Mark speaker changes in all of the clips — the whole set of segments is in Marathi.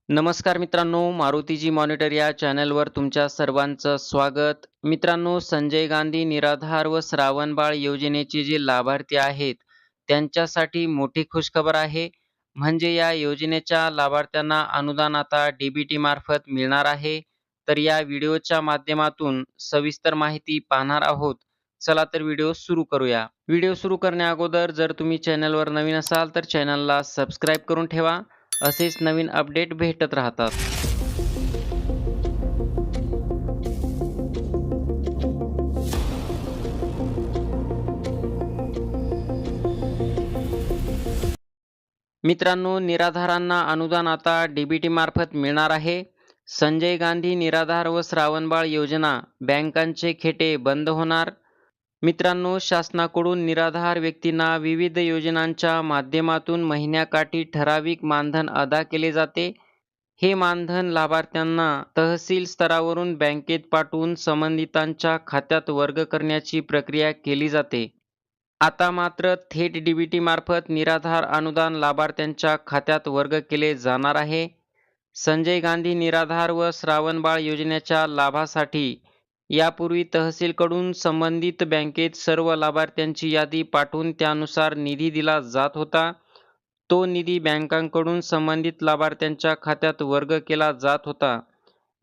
Speaker 1: नमस्कार मित्रांनो, मारुतीजी मॉनिटर या चॅनलवर तुमच्या सर्वांचं स्वागत. मित्रांनो, संजय गांधी निराधार व श्रावणबाळ योजनेचे जे लाभार्थी आहेत, त्यांच्यासाठी मोठी खुशखबर आहे. म्हणजे या योजनेच्या लाभार्थ्यांना अनुदान आता डी-बी-टी मार्फत मिळणार आहे. तर या व्हिडिओच्या माध्यमातून सविस्तर माहिती पाहणार आहोत. चला तर व्हिडिओ सुरू करूया. व्हिडिओ सुरू करण्याअगोदर जर तुम्ही चॅनलवर नवीन असाल तर चॅनलला सबस्क्राईब करून ठेवा. असेच नवीन अपडेट भेटत राहतात. मित्रांनो, निराधारांना अनुदान आता डी-बी-टी मार्फत मिळणार आहे. संजय गांधी निराधार व श्रावणबाळ योजना बँकांचे खेटे बंद होणार. मित्रांनो, शासनाकडून निराधार व्यक्तींना विविध योजनांच्या माध्यमातून महिन्याकाठी ठराविक मानधन अदा केले जाते. हे मानधन लाभार्थ्यांना तहसील स्तरावरून बँकेत पाठवून संबंधितांच्या खात्यात वर्ग करण्याची प्रक्रिया केली जाते. आता मात्र थेट डी-बी-टी मार्फत निराधार अनुदान लाभार्थ्यांच्या खात्यात वर्ग केले जाणार आहे. संजय गांधी निराधार व श्रावणबाळ योजनेच्या लाभासाठी यापूर्वी तहसीलकडून संबंधित बँकेत सर्व लाभार्थ्यांची यादी पाठवून त्यानुसार निधी दिला जात होता. तो निधी बँकांकडून संबंधित लाभार्थ्यांच्या खात्यात वर्ग केला जात होता.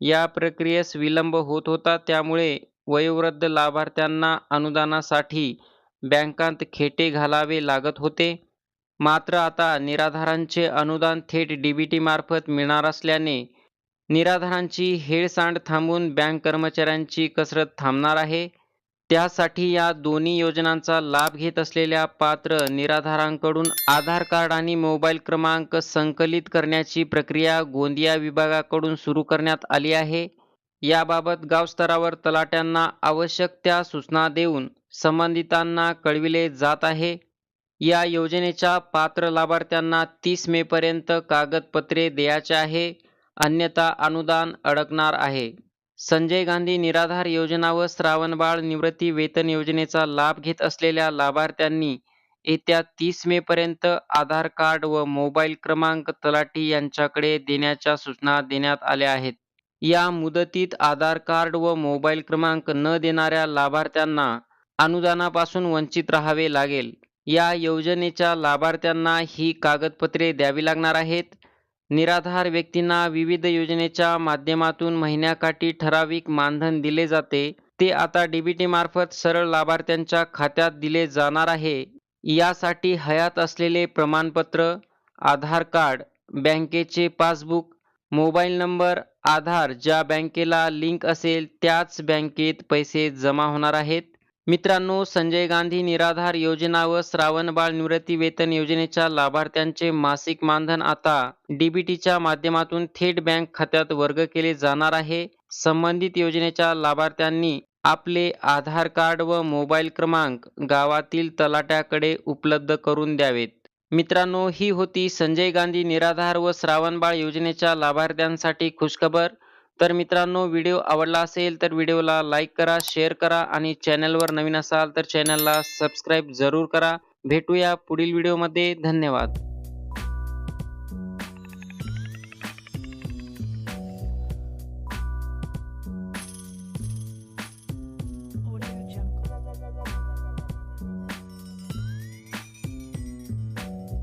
Speaker 1: या प्रक्रियेस विलंब होत होता, त्यामुळे वयोवृद्ध लाभार्थ्यांना अनुदानासाठी बँकांत खेटे घालावे लागत होते. मात्र आता निराधारांचे अनुदान थेट डी-बी-टी मार्फत मिळणार असल्याने निराधारांची हेळसांड थांबून बँक कर्मचाऱ्यांची कसरत थांबणार आहे. त्यासाठी या दोन्ही योजनांचा लाभ घेत असलेल्या पात्र निराधारांकडून आधार कार्ड आणि मोबाईल क्रमांक संकलित करण्याची प्रक्रिया गोंदिया विभागाकडून सुरू करण्यात आली आहे. याबाबत गाव स्तरावर तलाट्यांना आवश्यक त्या सूचना देऊन संबंधितांना कळविले जात आहे. या योजनेच्या पात्र लाभार्थ्यांना 30 मेपर्यंत कागदपत्रे द्यायचे आहे, अन्यथा अनुदान अडकणार आहे. संजय गांधी निराधार योजना व श्रावणबाळ निवृत्ती वेतन योजनेचा लाभ घेत असलेल्या लाभार्थ्यांनी येत्या 30 मेपर्यंत आधार कार्ड व मोबाईल क्रमांक तलाठी यांच्याकडे देण्याच्या सूचना देण्यात आल्या आहेत. या मुदतीत आधार कार्ड व मोबाईल क्रमांक न देणाऱ्या लाभार्थ्यांना अनुदानापासून वंचित राहावे लागेल. या योजनेच्या लाभार्थ्यांना ही कागदपत्रे द्यावी लागणार आहेत. निराधार व्यक्तींना विविध योजनेच्या माध्यमातून महिन्याकाठी ठराविक मानधन दिले जाते. ते आता डी-बी-टी मार्फत सरळ लाभार्थ्यांच्या खात्यात दिले जाणार आहे. यासाठी हयात असलेले प्रमाणपत्र, आधार कार्ड, बँकेचे पासबुक, मोबाईल नंबर, आधार ज्या बँकेला लिंक असेल त्याच बँकेत पैसे जमा होणार आहेत. मित्रांनो, संजय गांधी निराधार योजना व श्रावणबाळ निवृत्ती वेतन योजनेच्या लाभार्थ्यांचे मासिक मानधन आता डी-बी-टीच्या माध्यमातून थेट बँक खात्यात वर्ग केले जाणार आहे. संबंधित योजनेच्या लाभार्थ्यांनी आपले आधार कार्ड व मोबाईल क्रमांक गावातील तलाट्याकडे उपलब्ध करून द्यावेत. मित्रांनो, ही होती संजय गांधी निराधार व श्रावणबाळ योजनेच्या लाभार्थ्यांसाठी खुशखबर. तर मित्रांनो, व्हिडिओ आवडला असेल तर व्हिडिओला लाईक करा, शेअर करा आणि चॅनलवर नवीन असाल तर चॅनलला सबस्क्राईब जरूर करा. भेटूया पुढील व्हिडिओमध्ये. धन्यवाद.